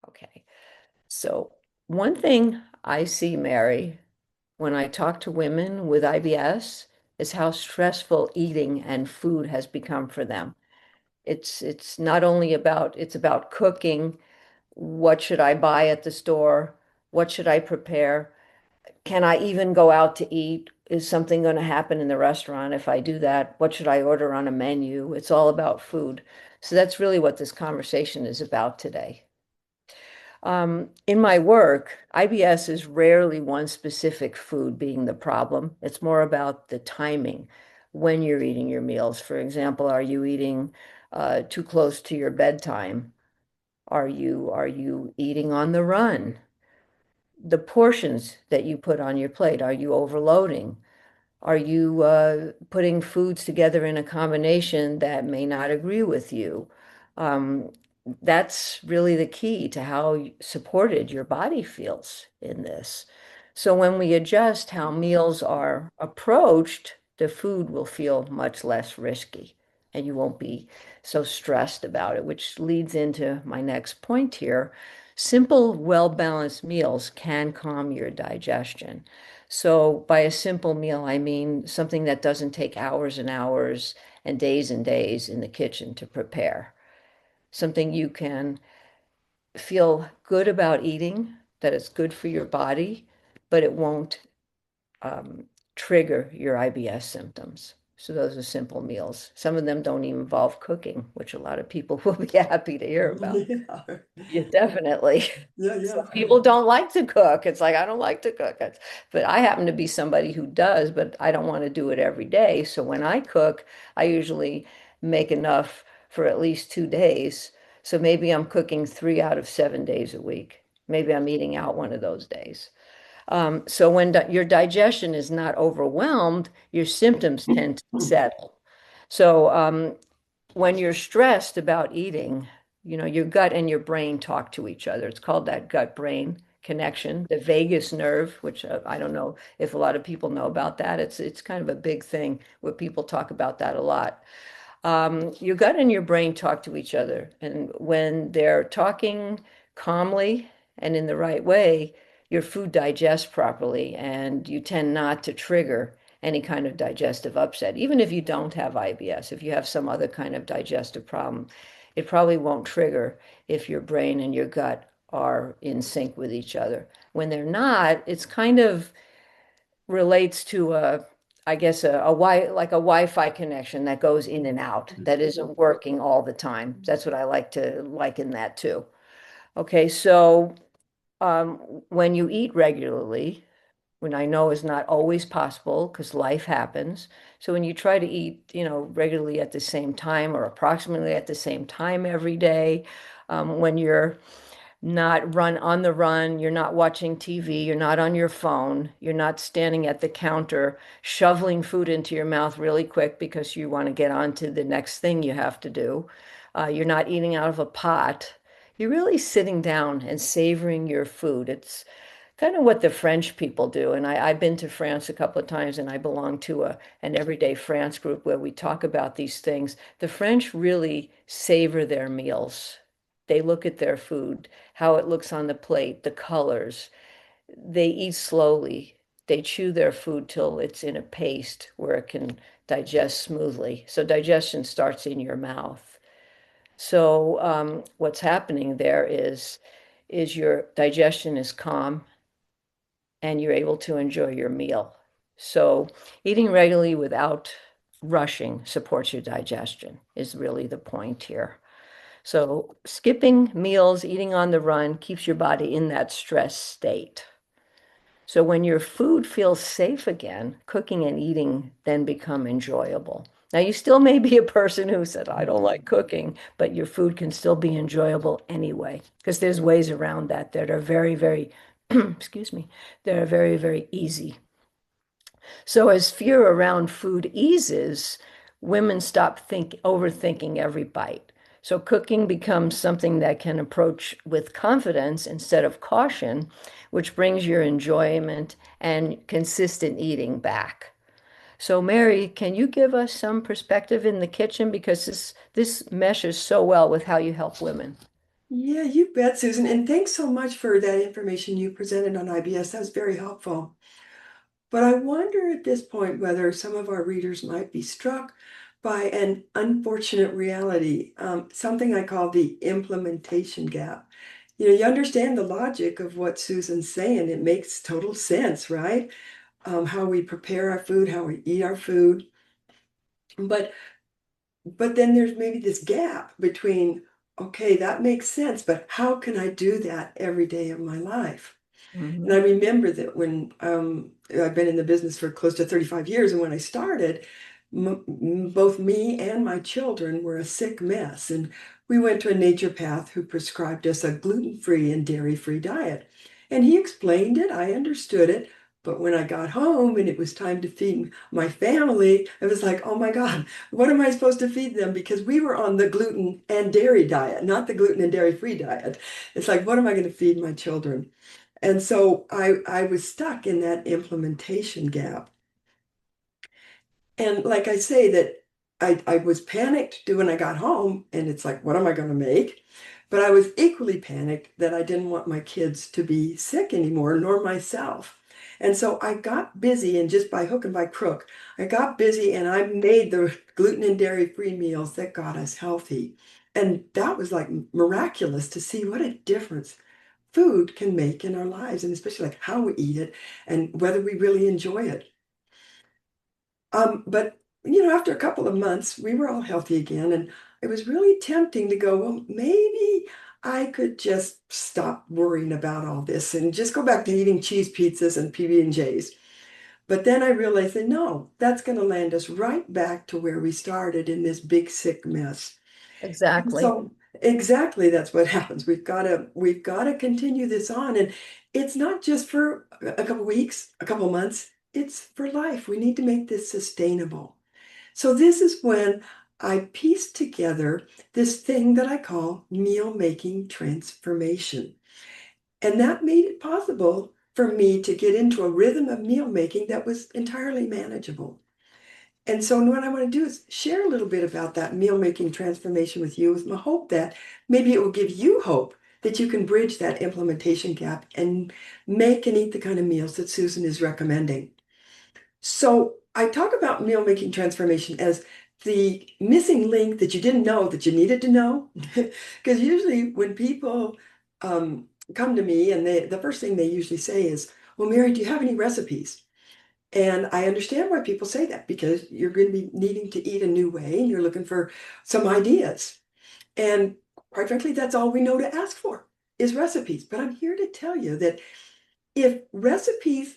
Okay. So, one thing I see, Mary, when I talk to women with IBS is how stressful eating and food has become for them. It's not only about it's about cooking. What should I buy at the store? What should I prepare? Can I even go out to eat? Is something going to happen in the restaurant if I do that? What should I order on a menu? It's all about food. So that's really what this conversation is about today. In my work, IBS is rarely one specific food being the problem. It's more about the timing when you're eating your meals. For example, are you eating too close to your bedtime? Are you eating on the run? The portions that you put on your plate, are you overloading? Are you putting foods together in a combination that may not agree with you? Um, that's really the key to how supported your body feels in this. So when we adjust how meals are approached, the food will feel much less risky and you won't be so stressed about it, which leads into my next point here. Simple, well-balanced meals can calm your digestion. So by a simple meal, I mean something that doesn't take hours and days in the kitchen to prepare. Something you can feel good about eating, that it's good for your body, but it won't um, trigger your IBS symptoms. So those are simple meals. Some of them don't even involve cooking, which a lot of people will be happy to hear about. Yeah. Yeah, definitely. Yeah, yeah. Some people don't like to cook. It's like, I don't like to cook. But I happen to be somebody who does, but I don't want to do it every day. So when I cook, I usually make enough for at least 2 days. So maybe I'm cooking 3 out of 7 days a week. Maybe I'm eating out one of those days. So when your digestion is not overwhelmed, your symptoms tend to settle. So when you're stressed about eating, your gut and your brain talk to each other. It's called that gut-brain connection, the vagus nerve, which I don't know if a lot of people know about that. It's kind of a big thing where people talk about that a lot. Your gut and your brain talk to each other, and when they're talking calmly and in the right way, your food digests properly, and you tend not to trigger any kind of digestive upset. Even if you don't have IBS, if you have some other kind of digestive problem, it probably won't trigger if your brain and your gut are in sync with each other. When they're not, it's kind of relates to I guess like a Wi-Fi connection that goes in and out, that isn't working all the time. That's what I like to liken that to. Okay, so when you eat regularly, when I know is not always possible because life happens. So when you try to eat, regularly at the same time or approximately at the same time every day, when you're not run on the run, you're not watching TV, you're not on your phone, you're not standing at the counter shoveling food into your mouth really quick because you want to get on to the next thing you have to do. You're not eating out of a pot. You're really sitting down and savoring your food. It's kind of what the French people do. And I've been to France a couple of times and I belong to an Everyday France group where we talk about these things. The French really savor their meals. They look at their food, how it looks on the plate, the colors. They eat slowly. They chew their food till it's in a paste where it can digest smoothly. So digestion starts in your mouth. So what's happening there is your digestion is calm and you're able to enjoy your meal. So eating regularly without rushing supports your digestion is really the point here. So skipping meals, eating on the run keeps your body in that stress state. So when your food feels safe again, cooking and eating then become enjoyable. Now, you still may be a person who said, I don't like cooking, but your food can still be enjoyable anyway, because there's ways around that are very, very, excuse me, that are very, very easy. So as fear around food eases, women stop overthinking every bite. So cooking becomes something that can approach with confidence instead of caution, which brings your enjoyment and consistent eating back. So Mary, can you give us some perspective in the kitchen because this meshes so well with how you help women? Yeah, you bet, Susan. And thanks so much for that information you presented on IBS. That was very helpful. But I wonder at this point whether some of our readers might be struck by an unfortunate reality, something I call the implementation gap. You understand the logic of what Susan's saying. It makes total sense, right? How we prepare our food, how we eat our food. But but then there's maybe this gap between, okay, that makes sense, but how can I do that every day of my life? And I Hmm. remember that when I've been in the business for close to 35 years, and when I started, both me and my children were a sick mess. And we went to a naturopath who prescribed us a gluten-free and dairy-free diet. And he explained it, I understood it. But when I got home and it was time to feed my family, I was like, oh my God, what am I supposed to feed them? Because we were on the gluten and dairy diet, not the gluten and dairy-free diet. It's like, what am I going to feed my children? And so I was stuck in that implementation gap. And like I say, that I was panicked when I got home, and it's like, what am I going to make? But I was equally panicked that I didn't want my kids to be sick anymore, nor myself. And so I got busy, and just by hook and by crook, I got busy and I made the gluten and dairy-free meals that got us healthy. And that was like miraculous to see what a difference food can make in our lives, and especially like how we eat it and whether we really enjoy it. But after a couple of months, we were all healthy again, and it was really tempting to go, well, maybe I could just stop worrying about all this and just go back to eating cheese pizzas and PB&Js. But then I realized that no, that's going to land us right back to where we started in this big sick mess. And Exactly. so exactly that's what happens. We've got to continue this on. And it's not just for a couple weeks, a couple months, it's for life. We need to make this sustainable. So this is when I pieced together this thing that I call meal making transformation. And that made it possible for me to get into a rhythm of meal making that was entirely manageable. And so what I want to do is share a little bit about that meal making transformation with you with my hope that maybe it will give you hope that you can bridge that implementation gap and make and eat the kind of meals that Susan is recommending. So I talk about meal making transformation as the missing link that you didn't know that you needed to know. Because usually when people come to me and the first thing they usually say is, well, Mary, do you have any recipes? And I understand why people say that because you're going to be needing to eat a new way and you're looking for some ideas. And quite frankly, that's all we know to ask for is recipes. But I'm here to tell you that if recipes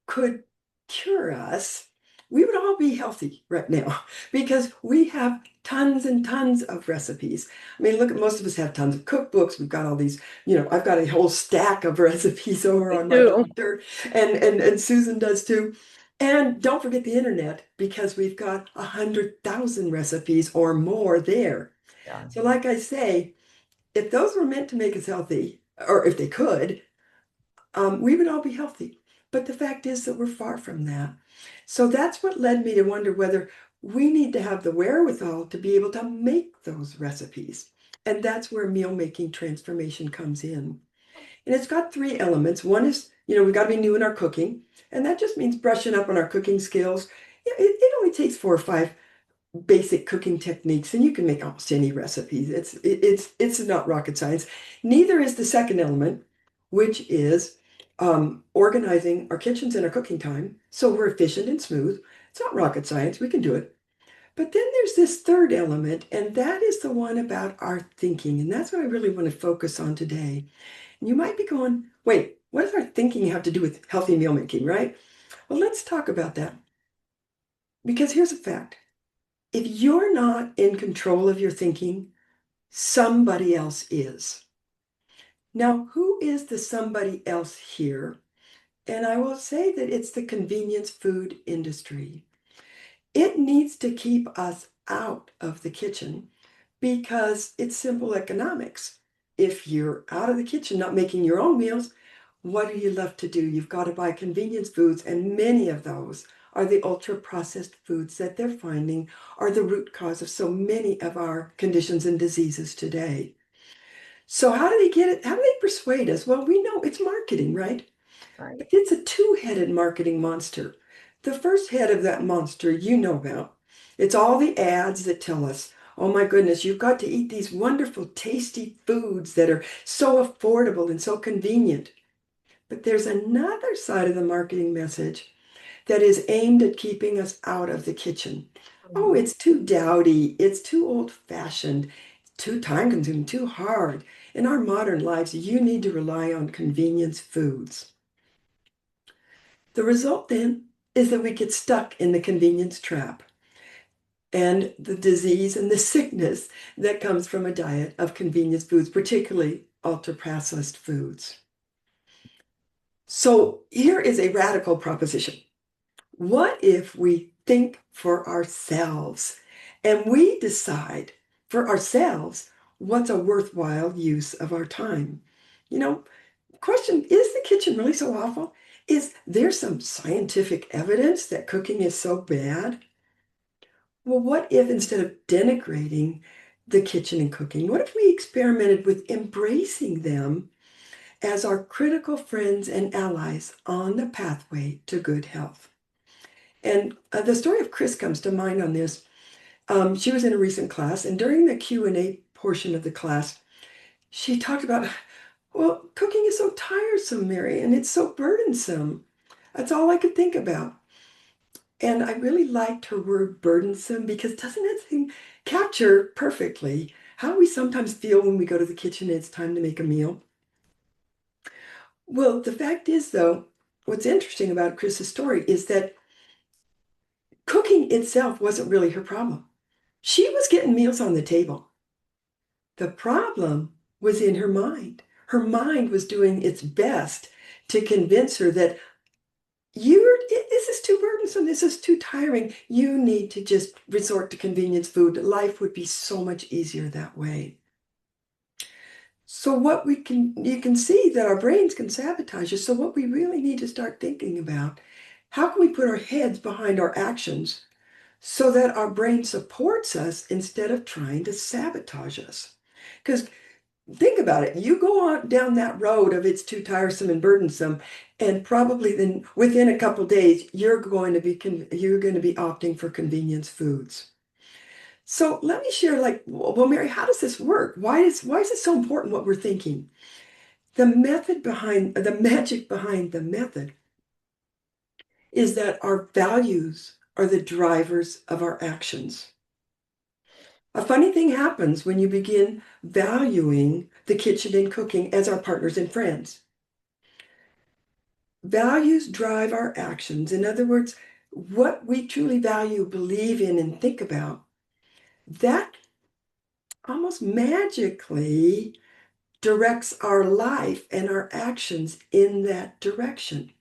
could cure us, we would all be healthy right now because we have tons and tons of recipes. I mean, look at most of us have tons of cookbooks. We've got all these, I've got a whole stack of recipes over Me on my too. computer, and Susan does too. And don't forget the internet because we've got 100,000 recipes or more there. Yeah. So, like I say, if those were meant to make us healthy, or if they could, we would all be healthy. But the fact is that we're far from that. So that's what led me to wonder whether we need to have the wherewithal to be able to make those recipes. And that's where meal making transformation comes in. And it's got three elements. One is, we've got to be new in our cooking, and that just means brushing up on our cooking skills. It only takes 4 or 5 basic cooking techniques, and you can make almost any recipe. It's not rocket science. Neither is the second element, which is organizing our kitchens and our cooking time so we're efficient and smooth. It's not rocket science. We can do it. But then there's this third element, and that is the one about our thinking. And that's what I really want to focus on today. And you might be going, wait, what does our thinking have to do with healthy meal making, right? Well, let's talk about that. Because here's a fact. If you're not in control of your thinking, somebody else is. Now, who is the somebody else here? And I will say that it's the convenience food industry. It needs to keep us out of the kitchen because it's simple economics. If you're out of the kitchen, not making your own meals, what are you left to do? You've got to buy convenience foods, and many of those are the ultra processed foods that they're finding are the root cause of so many of our conditions and diseases today. So how do they get it? How do they persuade us? Well, we know it's marketing, right? Right. But it's a two-headed marketing monster. The first head of that monster you know about. It's all the ads that tell us, oh my goodness, you've got to eat these wonderful, tasty foods that are so affordable and so convenient. But there's another side of the marketing message that is aimed at keeping us out of the kitchen. Oh, Mhm. it's too dowdy, it's too old-fashioned, too time-consuming, too hard. In our modern lives, you need to rely on convenience foods. The result then is that we get stuck in the convenience trap and the disease and the sickness that comes from a diet of convenience foods, particularly ultra-processed foods. So here is a radical proposition. What if we think for ourselves and we decide for ourselves what's a worthwhile use of our time? You know, question, is the kitchen really so awful? Is there some scientific evidence that cooking is so bad? Well, what if instead of denigrating the kitchen and cooking, what if we experimented with embracing them as our critical friends and allies on the pathway to good health? And the story of Chris comes to mind on this. She was in a recent class, and during the Q&A portion of the class, she talked about, well, cooking is so tiresome, Mary, and it's so burdensome. That's all I could think about. And I really liked her word burdensome because doesn't it capture perfectly how we sometimes feel when we go to the kitchen and it's time to make a meal? Well, the fact is, though, what's interesting about Chris's story is that cooking itself wasn't really her problem. She was getting meals on the table. The problem was in her mind. Her mind was doing its best to convince her that this is too burdensome, this is too tiring. You need to just resort to convenience food. Life would be so much easier that way. So you can see that our brains can sabotage us. So what we really need to start thinking about, how can we put our heads behind our actions so that our brain supports us instead of trying to sabotage us? Because think about it. You go on down that road of it's too tiresome and burdensome, and probably then within a couple days, you're going to be opting for convenience foods. So let me share, like, well, Mary, how does this work? Why is it so important what we're thinking? The magic behind the method is that our values are the drivers of our actions. A funny thing happens when you begin valuing the kitchen and cooking as our partners and friends. Values drive our actions. In other words, what we truly value, believe in, and think about, that almost magically directs our life and our actions in that direction.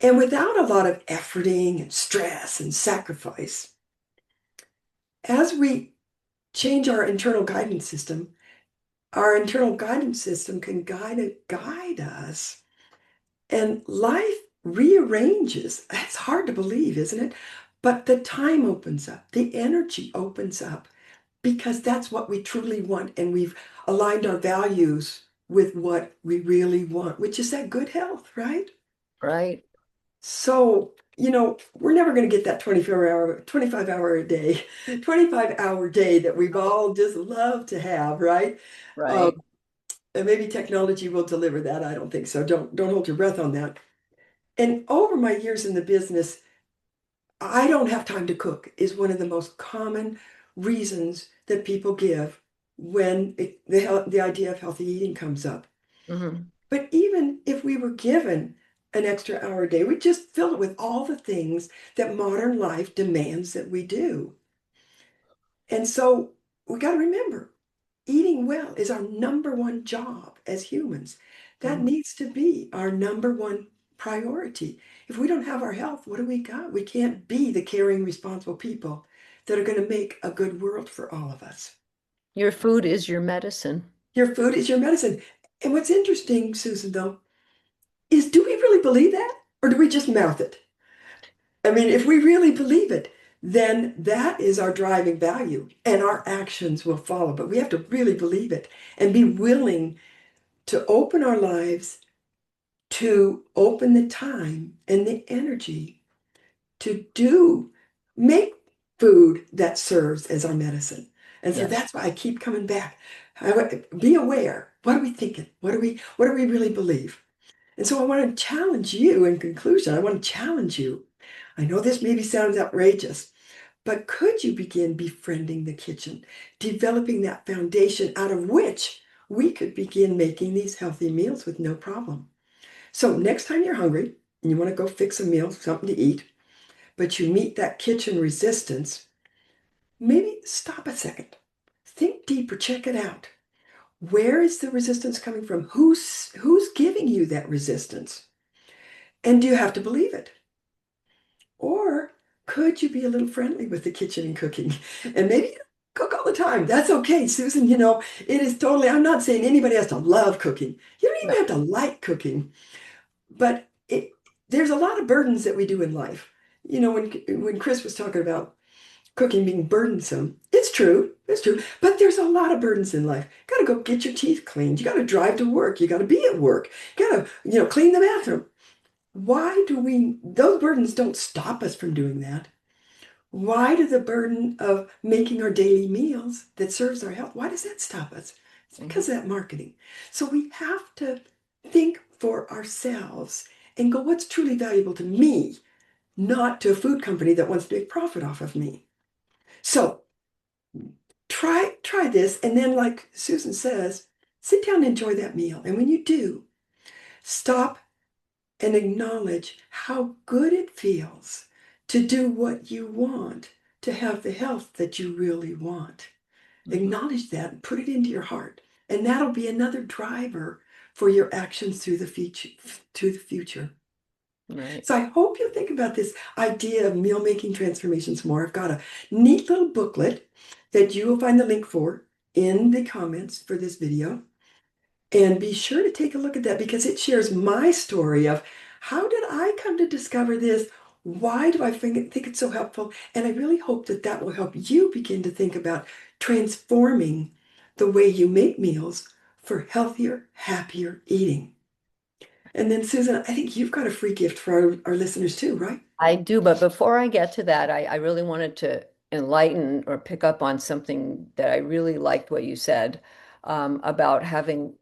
And without a lot of efforting and stress and sacrifice, as we change our internal guidance system can guide us. And life rearranges. It's hard to believe, isn't it? But the time opens up, the energy opens up because that's what we truly want. And we've aligned our values with what we really want, which is that good health, right? Right. So, we're never going to get that 25 hour a day, 25-hour day that we've all just loved to have, right? Um, Right. and maybe technology will deliver that. I don't think so. Don't hold your breath on that. And over my years in the business, I don't have time to cook is one of the most common reasons that people give when the idea of healthy eating comes up. Hmm. But even if we were given an extra hour a day, we just fill it with all the things that modern life demands that we do. And so we got to remember, eating well is our number one job as humans. That Hmm. needs to be our number one priority. If we don't have our health, what do we got? We can't be the caring, responsible people that are going to make a good world for all of us. Your food is your medicine. Your food is your medicine. And what's interesting, Susan, though, is do we really believe that? Or do we just mouth it? I mean, if we really believe it, then that is our driving value and our actions will follow. But we have to really believe it and be willing to open our lives, to open the time and the energy to make food that serves as our medicine. And so Yes. that's why I keep coming back. Be aware. What are we thinking? What do we really believe? And so I want to challenge you in conclusion. I want to challenge you. I know this maybe sounds outrageous, but could you begin befriending the kitchen, developing that foundation out of which we could begin making these healthy meals with no problem? So next time you're hungry and you want to go fix a meal, something to eat, but you meet that kitchen resistance, maybe stop a second. Think deeper, check it out. Where is the resistance coming from? Who's giving you that resistance? And do you have to believe it? Or could you be a little friendly with the kitchen and cooking? And maybe you don't cook all the time. That's okay, Susan. It is totally, I'm not saying anybody has to love cooking. You don't even No. have to like cooking. But there's a lot of burdens that we do in life. When Chris was talking about cooking being burdensome, it's true. It's true. But there's a lot of burdens in life. You got to go get your teeth cleaned. You got to drive to work. You got to be at work. You got to, clean the bathroom. Why do those burdens don't stop us from doing that. Why do the burden of making our daily meals that serves our health, why does that stop us? It's Mhm. because of that marketing. So we have to think for ourselves and go, what's truly valuable to me, not to a food company that wants to make profit off of me. So try this, and then like Susan says, sit down and enjoy that meal. And when you do, stop and acknowledge how good it feels to do what you want, to have the health that you really want. Mhm. Acknowledge that and put it into your heart. And that'll be another driver for your actions through the future, Right. So I hope you think about this idea of meal making transformations more. I've got a neat little booklet that you will find the link for in the comments for this video. And be sure to take a look at that because it shares my story of how did I come to discover this? Why do I think it's so helpful? And I really hope that that will help you begin to think about transforming the way you make meals for healthier, happier eating. And then, Susan, I think you've got a free gift for our listeners too, right? I do, but before I get to that, I really wanted to enlighten or pick up on something that I really liked what you said about having,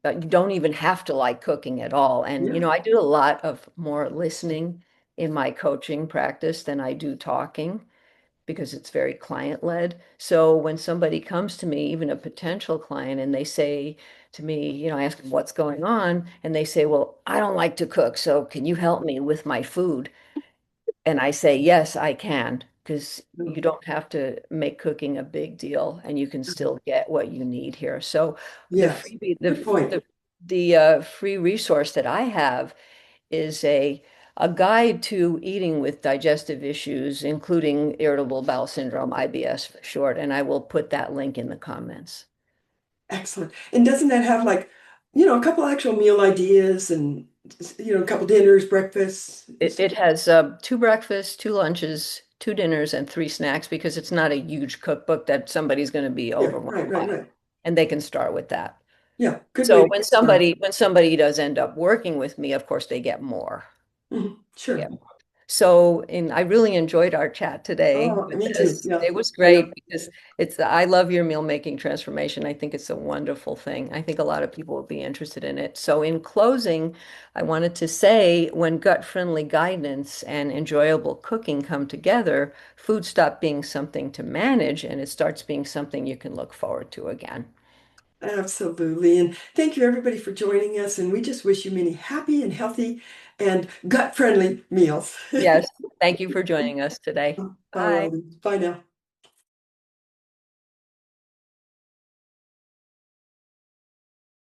that you don't even have to like cooking at all. And, Yeah. I do a lot of more listening in my coaching practice than I do talking because it's very client led. So when somebody comes to me, even a potential client, and they say to me, I ask them what's going on, and they say, well, I don't like to cook, so can you help me with my food? And I say, yes, I can, because you Mm. don't have to make cooking a big deal and you can still get what you need here. So the Yes. freebie, Good point. the free resource that I have is a guide to eating with digestive issues, including irritable bowel syndrome, IBS for short, and I will put that link in the comments. Excellent. And doesn't that have like, a couple actual meal ideas and, a couple dinners, breakfasts? It has two breakfasts, two lunches, two dinners, and three snacks because it's not a huge cookbook that somebody's going to be Yeah, overwhelmed right, right, by, right. and they can start with that. Yeah, good way So to get started. when somebody does end up working with me, of course they get more. They Sure. get more. So, and I really enjoyed our chat today Oh, with me too. this. Yeah, It was I know. great because I love your meal making transformation. I think it's a wonderful thing. I think a lot of people will be interested in it. So, in closing, I wanted to say when gut-friendly guidance and enjoyable cooking come together, food stop being something to manage and it starts being something you can look forward to again. Absolutely. And thank you everybody for joining us. And we just wish you many happy and healthy and gut-friendly meals. Yes, thank you for joining us today. All Bye. righty. Bye now.